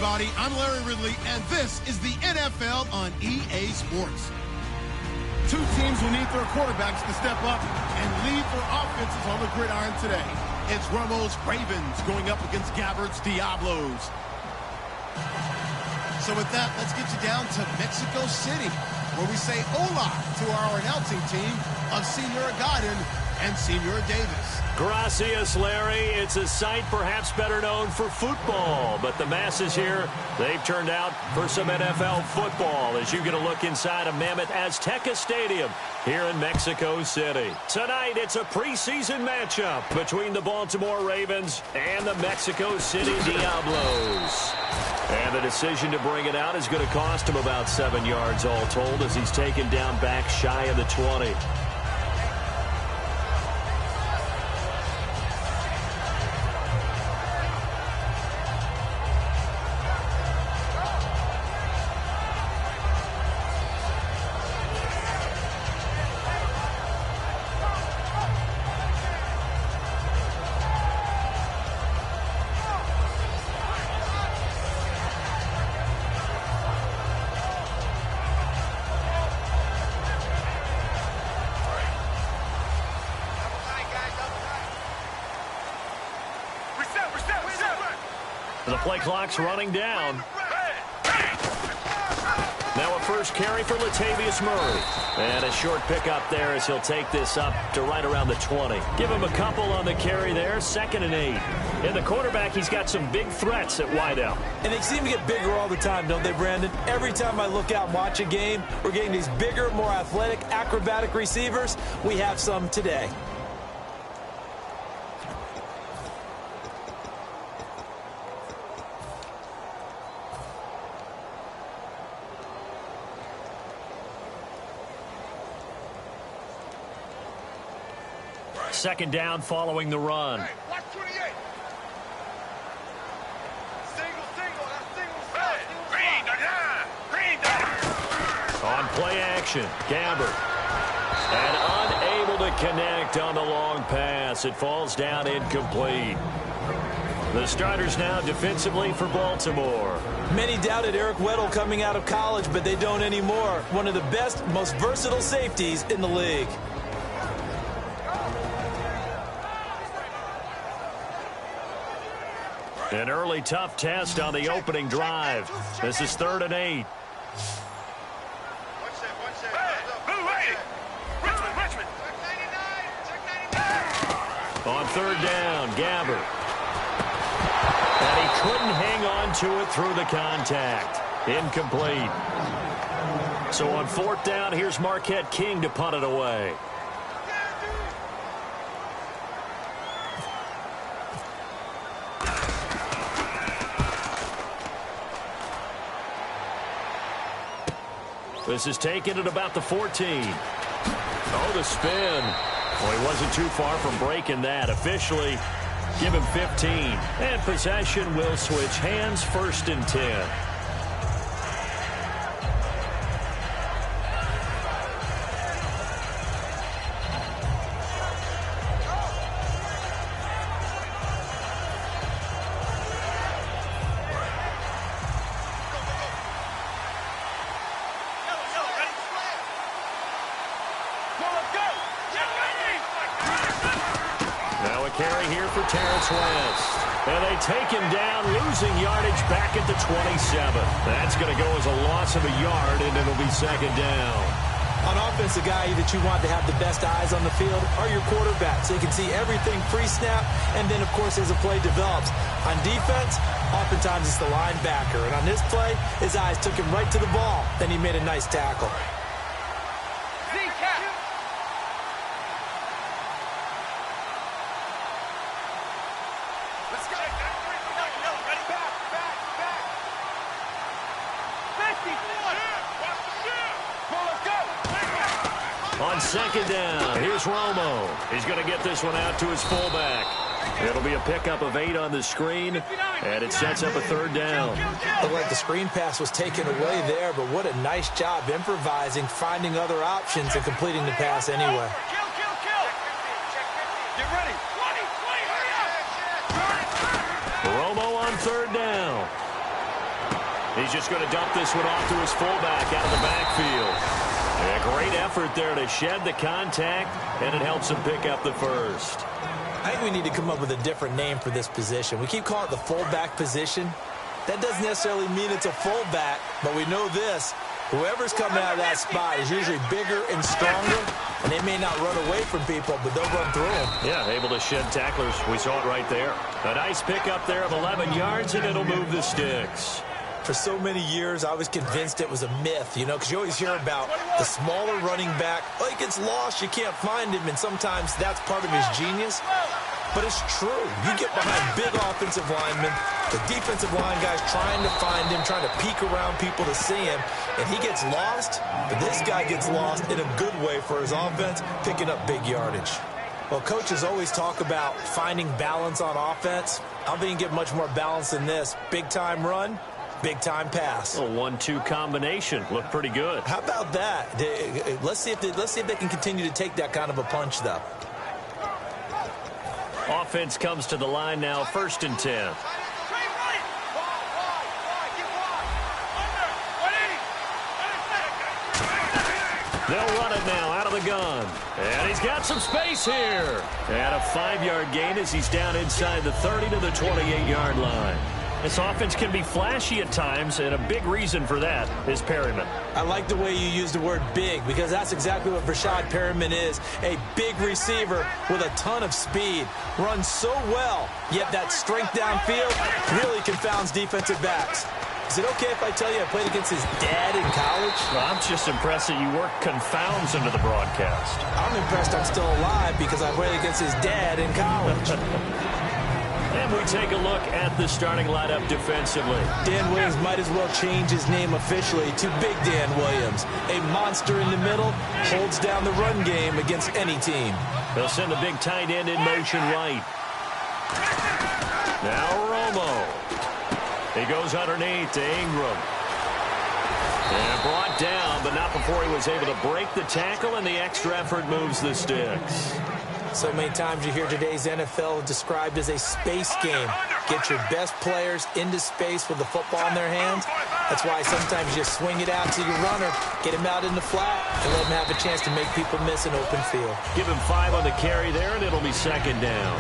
everybody. I'm Larry Ridley, and this is the NFL on EA Sports. Two teams will need their quarterbacks to step up and lead their offenses on the gridiron today. It's Romo's Ravens going up against Gabbard's Diablos. So with that, let's get you down to Mexico City, where we say hola to our announcing team of Senor Godin and Senor Davis. Gracias, Larry. It's a site perhaps better known for football, but the masses here, they've turned out for some NFL football as you get a look inside a mammoth Azteca Stadium here in Mexico City. Tonight, it's a preseason matchup between the Baltimore Ravens and the Mexico City Diablos. And the decision to bring it out is going to cost him about 7 yards all told as he's taken down back shy of the 20. The play clock's running down. Now a first carry for Latavius Murray. And a short pickup there as he'll take this up to right around the 20. Give him a couple on the carry there, 2nd and 8. And the quarterback, he's got some big threats at wideout. And they seem to get bigger all the time, don't they, Brandon? Every time I look out and watch a game, we're getting these bigger, more athletic, acrobatic receivers. We have some today. Second down following the run. Hey, watch 28. Green. On play action, Gabbard. And unable to connect on the long pass. It falls down incomplete. The starters now defensively for Baltimore. Many doubted Eric Weddle coming out of college, but they don't anymore. One of the best, most versatile safeties in the league. An early tough test on the opening drive. This is 3rd and 8. On 3rd down, Gabbard. And he couldn't hang on to it through the contact. Incomplete. So on 4th down, here's Marquette King to punt it away. This is taken at about the 14. Oh, the spin. Well, he wasn't too far from breaking that. Officially, give him 15. And possession will switch hands, 1st and 10. And they take him down, losing yardage back at the 27. That's going to go as a loss of a yard, and it'll be 2nd down. On offense, the guy that you want to have the best eyes on the field are your quarterbacks. So you can see everything pre-snap, and then, of course, as the play develops. On defense, oftentimes it's the linebacker. And on this play, his eyes took him right to the ball. Then he made a nice tackle. On 2nd down, here's Romo. He's going to get this one out to his fullback. It'll be a pickup of 8 on the screen, and it sets up a 3rd down. Looked like the screen pass was taken away there, but what a nice job improvising, finding other options, and completing the pass anyway. Get ready. 20, hurry up. Romo on 3rd down. He's just going to dump this one off to his fullback out of the backfield. A great effort there to shed the contact, and it helps him pick up the first. I think we need to come up with a different name for this position. We keep calling it the fullback position. That doesn't necessarily mean it's a fullback, but we know this. Whoever's coming out of that spot is usually bigger and stronger, and they may not run away from people, but they'll run through them. Yeah, able to shed tacklers. We saw it right there. A nice pickup there of 11 yards, and it'll move the sticks. For so many years, I was convinced it was a myth, because you always hear about the smaller running back. Oh, he gets lost, you can't find him, and sometimes that's part of his genius. But it's true. You get behind big offensive linemen, the defensive line guys trying to find him, trying to peek around people to see him, and he gets lost, but this guy gets lost in a good way for his offense, picking up big yardage. Well, coaches always talk about finding balance on offense. I don't think you can get much more balance than this. Big-time run, big-time pass. A 1-2 combination. Looked pretty good. How about that? Let's see if they can continue to take that kind of a punch, though. Offense comes to the line now, 1st and 10. They'll run it now out of the gun. And he's got some space here. And a 5-yard gain as he's down inside the 30 to the 28-yard line. This offense can be flashy at times, and a big reason for that is Perryman. I like the way you use the word big, because that's exactly what Rashad Perryman is. A big receiver with a ton of speed. Runs so well, yet that strength downfield really confounds defensive backs. Is it okay if I tell you I played against his dad in college? Well, I'm just impressed that you work confounds into the broadcast. I'm impressed I'm still alive because I played against his dad in college. And we take a look at the starting lineup defensively. Dan Williams might as well change his name officially to Big Dan Williams. A monster in the middle, holds down the run game against any team. They'll send the big tight end in motion right. Now Romo. He goes underneath to Ingram. And brought down, but not before he was able to break the tackle, and the extra effort moves the sticks. So many times you hear today's NFL described as a space game. Get your best players into space with the football in their hands. That's why sometimes you just swing it out to your runner, get him out in the flat, and let him have a chance to make people miss an open field. Give him 5 on the carry there, and it'll be 2nd down.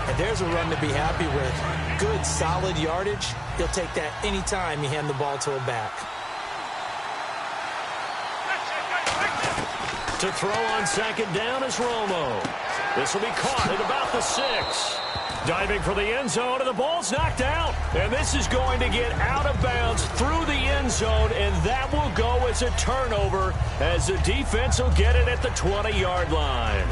And there's a run to be happy with. Good, solid yardage. He'll take that anytime you hand the ball to a back. To throw on 2nd down is Romo. This will be caught at about the 6. Diving for the end zone, and the ball's knocked out. And this is going to get out of bounds through the end zone, and that will go as a turnover as the defense will get it at the 20-yard line.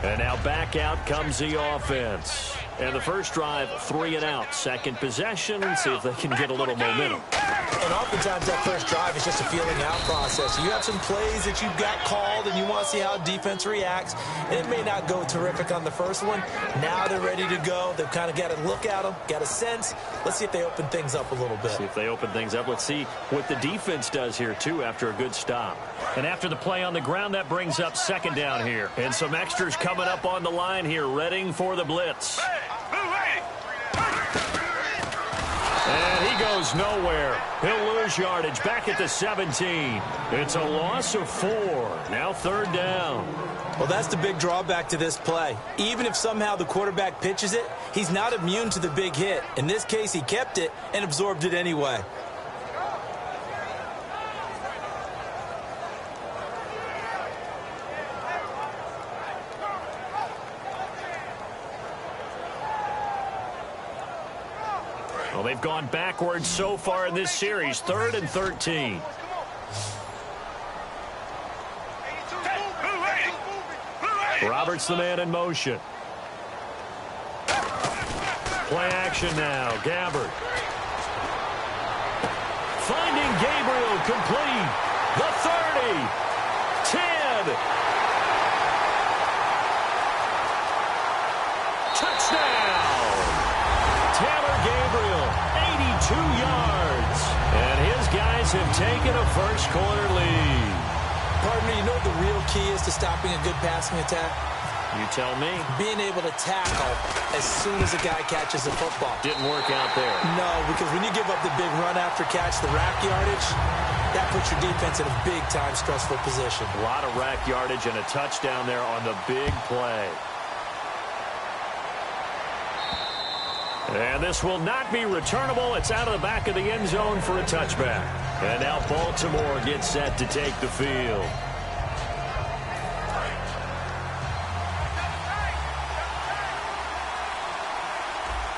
And now back out comes the offense. And the first drive, 3 and out. Second possession, and see if they can get a little momentum. And oftentimes that first drive is just a feeling out process. You have some plays that you've got called, and you want to see how defense reacts. And it may not go terrific on the first one. Now they're ready to go. They've kind of got to look at them, got a sense. Let's see if they open things up a little bit. See if they open things up. Let's see what the defense does here, too, after a good stop. And after the play on the ground, that brings up 2nd down here. And some extras coming up on the line here, readying for the blitz. And he goes nowhere. He'll lose yardage back at the 17. It's a loss of 4. Now 3rd down. Well, that's the big drawback to this play. Even if somehow the quarterback pitches it, he's not immune to the big hit. In this case, he kept it and absorbed it anyway. Well, they've gone backwards so far in this series. 3rd and 13. Roberts the man in motion. Play action now. Gabbard. Finding Gabriel complete. The 30. 10. Touchdown. Taylor Gabriel, 82 yards. And his guys have taken a first-quarter lead. Partner, you know what the real key is to stopping a good passing attack? You tell me. Being able to tackle as soon as a guy catches the football. Didn't work out there. No, because when you give up the big run after catch, the rack yardage, that puts your defense in a big-time stressful position. A lot of rack yardage and a touchdown there on the big play. And this will not be returnable. It's out of the back of the end zone for a touchback. And now Baltimore gets set to take the field.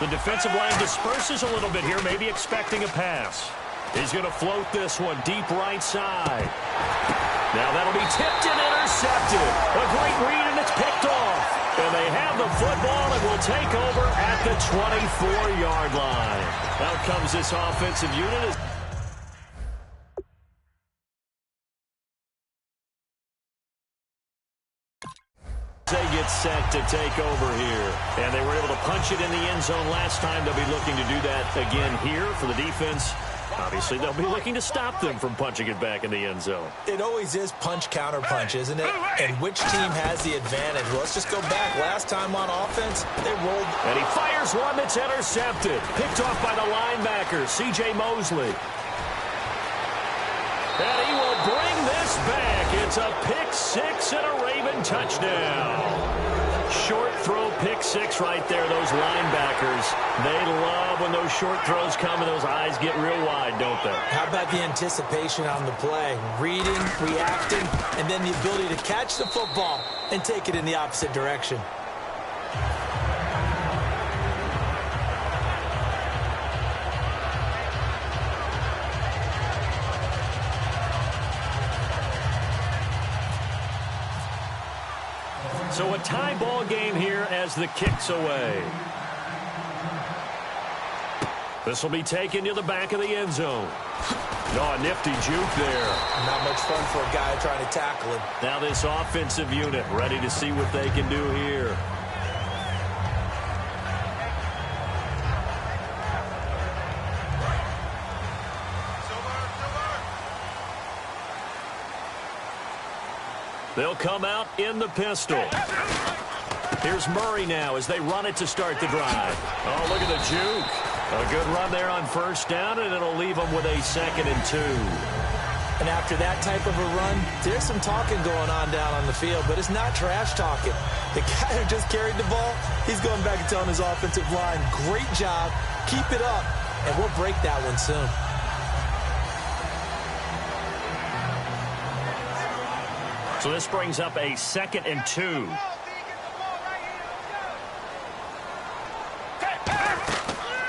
The defensive line disperses a little bit here, maybe expecting a pass. He's going to float this one deep right side. Now that'll be tipped and intercepted. A great read, and it's picked off. And they have the football and will take over at the 24-yard line. Out comes this offensive unit. They get set to take over here. And they were able to punch it in the end zone last time. They'll be looking to do that again here for the defense. Obviously, they'll be looking to stop them from punching it back in the end zone. It always is punch-counter-punch, isn't it? And which team has the advantage? Well, let's just go back. Last time on offense, they rolled. And he fires one that's intercepted. Picked off by the linebacker, C.J. Mosley. And he will bring this back. It's a pick six and a Raven touchdown. Short throw pick six right there. Those linebackers, they love when those short throws come and those eyes get real wide, don't they? How about the anticipation on the play? Reading, reacting, and then the ability to catch the football and take it in the opposite direction. So a tie ball game here as the kick's away. This will be taken to the back of the end zone. Oh, a nifty juke there. Not much fun for a guy trying to tackle him. Now this offensive unit ready to see what they can do here. They'll come out in the pistol. Here's Murray now as they run it to start the drive. Oh, look at the juke. A good run there on first down, and it'll leave them with a 2nd and 2. And after that type of a run, there's some talking going on down on the field, but it's not trash talking. The guy who just carried the ball, he's going back and telling his offensive line, great job, keep it up, and we'll break that one soon. So this brings up a 2nd and 2.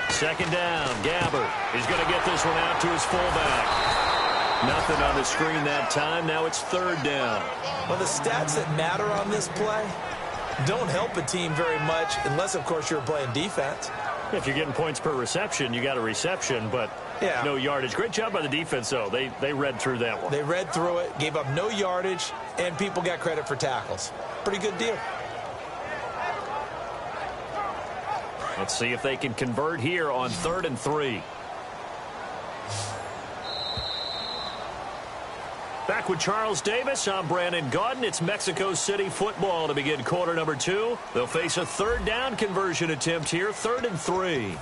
Second down, Gabbert. He's going to get this one out to his fullback. Nothing on the screen that time. Now it's 3rd down. Well, the stats that matter on this play don't help a team very much unless, of course, you're playing defense. If you're getting points per reception, you got a reception, but no yardage. Great job by the defense, though. They read through that one. They read through it, gave up no yardage, and people got credit for tackles. Pretty good deal. Let's see if they can convert here on 3rd and 3. Back with Charles Davis, I'm Brandon Gaudin. It's Mexico City football to begin quarter number 2. They'll face a 3rd down conversion attempt here, 3rd and 3.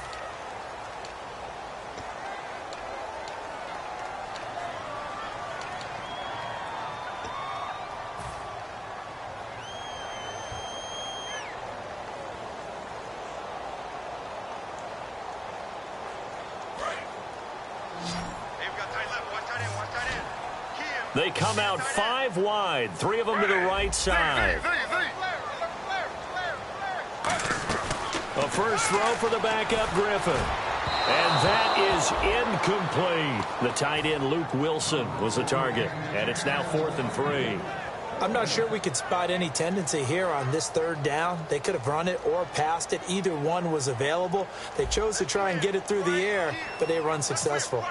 They come out 5 wide, 3 of them to the right side. A first throw for the backup Griffin. And that is incomplete. The tight end Luke Wilson was the target. And it's now 4th and 3. I'm not sure we could spot any tendency here on this 3rd down. They could have run it or passed it. Either one was available. They chose to try and get it through the air, but they were unsuccessful.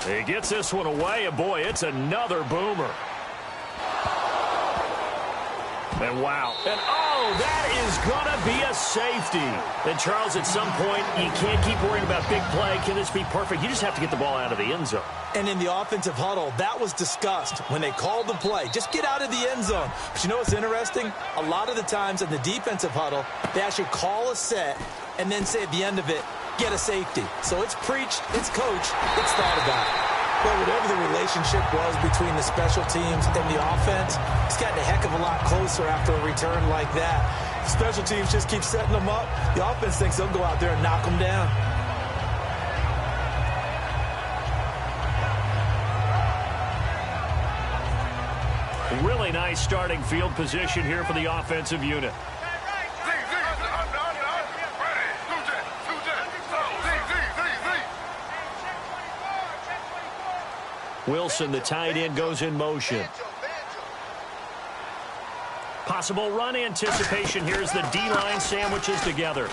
He gets this one away, and boy, it's another boomer. And wow. And oh, Oh, that is going to be a safety. And, Charles, at some point, you can't keep worrying about big play. Can this be perfect? You just have to get the ball out of the end zone. And in the offensive huddle, that was discussed when they called the play. Just get out of the end zone. But you know what's interesting? A lot of the times in the defensive huddle, they actually call a set and then say at the end of it, get a safety. So it's preached, it's coached, it's thought about. But whatever the relationship was between the special teams and the offense, it's gotten a heck of a lot closer after a return like that. The special teams just keep setting them up. The offense thinks they'll go out there and knock them down. Really nice starting field position here for the offensive unit. Wilson, the tight end, goes in motion. Possible run anticipation. Here's the D-line sandwiches together.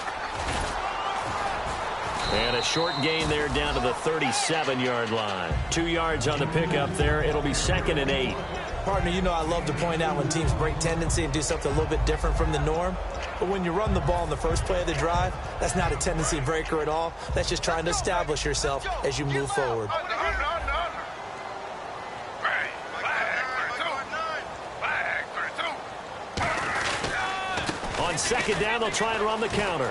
And a short gain there down to the 37-yard line. 2 yards on the pickup there. It'll be 2nd and 8. Partner, you know I love to point out when teams break tendency and do something a little bit different from the norm. But when you run the ball in the first play of the drive, that's not a tendency breaker at all. That's just trying to establish yourself as you move forward. On 2nd down, they'll try and run the counter.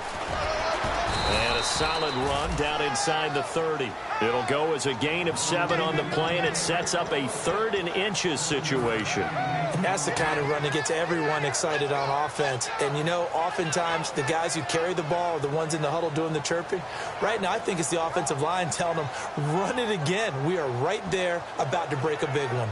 And a solid run down inside the 30. It'll go as a gain of 7 on the play, and it sets up a 3rd and inches situation. And that's the kind of run that gets everyone excited on offense. And, you know, oftentimes the guys who carry the ball are the ones in the huddle doing the chirping. Right now, I think it's the offensive line telling them, run it again. We are right there about to break a big one.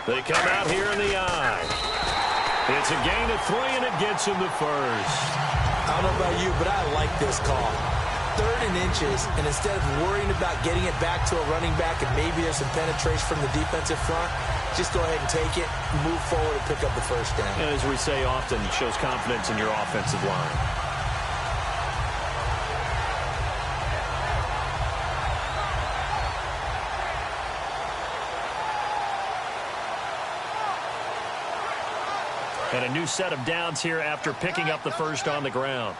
They come out here in the eye. It's a gain of 3, and it gets him the first. I don't know about you, but I like this call. 3rd and inches, and instead of worrying about getting it back to a running back and maybe there's some penetration from the defensive front, just go ahead and take it, move forward, and pick up the first down. And as we say often, it shows confidence in your offensive line. And a new set of downs here after picking up the first on the ground.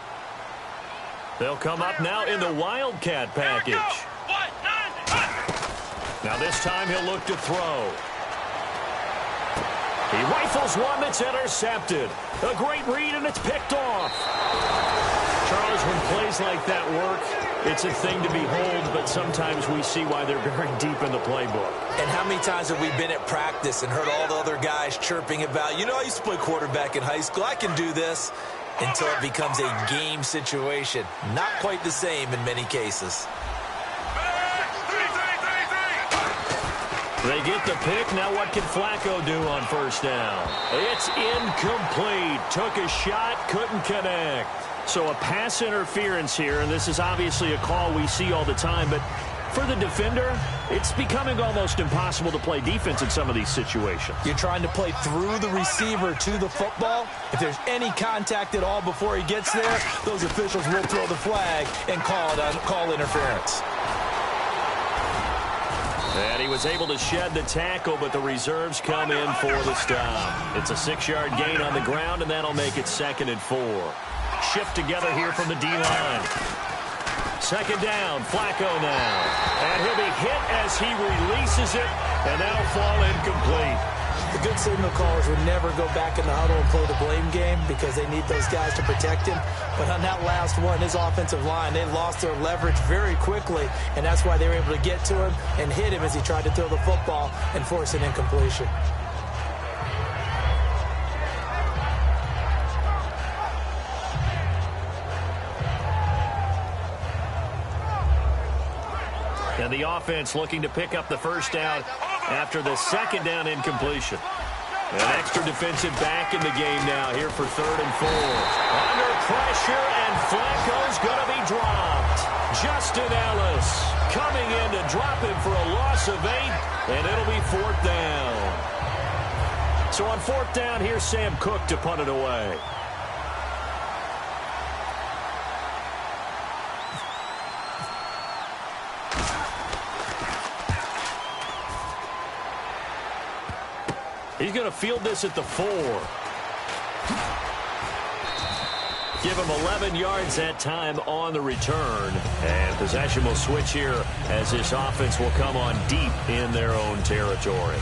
They'll come up now in the Wildcat package. Now this time he'll look to throw. He rifles one that's intercepted. A great read, and it's picked off. Charles, when plays like that work, it's a thing to behold, but sometimes we see why they're very deep in the playbook. And how many times have we been at practice and heard all the other guys chirping about, you know, I used to play quarterback in high school, I can do this, until it becomes a game situation. Not quite the same in many cases. They get the pick. Now what can Flacco do on first down? It's incomplete. Took a shot, couldn't connect. So a pass interference here, and this is obviously a call we see all the time, but for the defender, it's becoming almost impossible to play defense in some of these situations. You're trying to play through the receiver to the football. If there's any contact at all before he gets there, those officials will throw the flag and call interference. And he was able to shed the tackle, but the reserves come in for the stop. It's a 6-yard gain on the ground, and that'll make it 2nd and 4. Shift together here from the D-line. 2nd down, Flacco now. And he'll be hit as he releases it, and that'll fall incomplete. The good signal callers would never go back in the huddle and play the blame game because they need those guys to protect him. But on that last one, his offensive line, they lost their leverage very quickly, and that's why they were able to get to him and hit him as he tried to throw the football and force an incompletion. And the offense looking to pick up the first down after the 2nd down incompletion. An extra defensive back in the game now here for 3rd and 4. Under pressure, and Flacco's going to be dropped. Justin Ellis coming in to drop him for a loss of 8, and it'll be 4th down. So on 4th down, here's Sam Cook to punt it away. He's going to field this at the 4. Give him 11 yards that time on the return. And possession will switch here as this offense will come on deep in their own territory.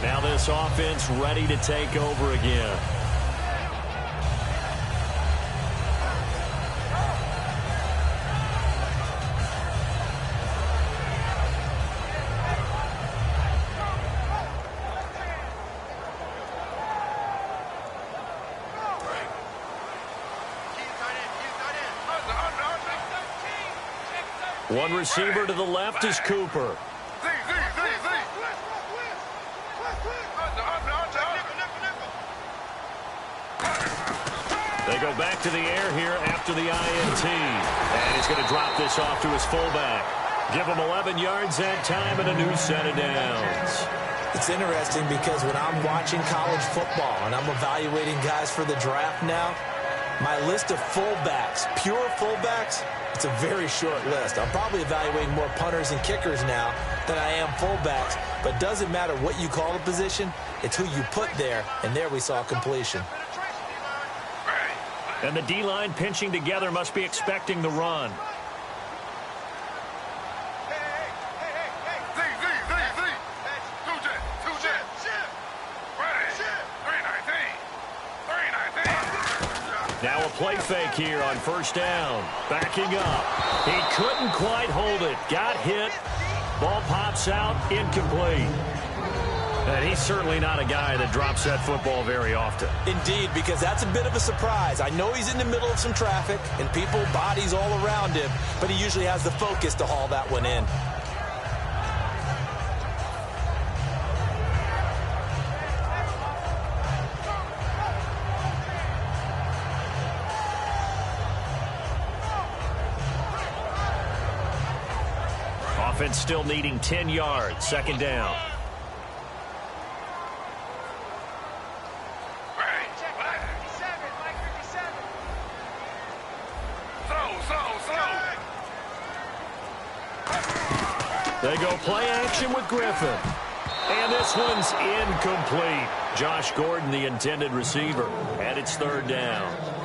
Now this offense ready to take over again. One receiver to the left is Cooper. They go back to the air here after the INT. And he's going to drop this off to his fullback. Give him 11 yards that time and a new set of downs. It's interesting because when I'm watching college football and I'm evaluating guys for the draft now, my list of fullbacks, pure fullbacks, it's a very short list. I'm probably evaluating more punters and kickers now than I am fullbacks. But doesn't matter what you call the position, it's who you put there. And there we saw completion. And the D-line pinching together must be expecting the run. Now a play fake here on first down. Backing up. He couldn't quite hold it. Got hit. Ball pops out. Incomplete. And he's certainly not a guy that drops that football very often. Indeed, because that's a bit of a surprise. I know he's in the middle of some traffic and people, bodies all around him, but he usually has the focus to haul that one in. Offense still needing 10 yards. Second down. They go play action with Griffin. And this one's incomplete. Josh Gordon, the intended receiver, and it's third down.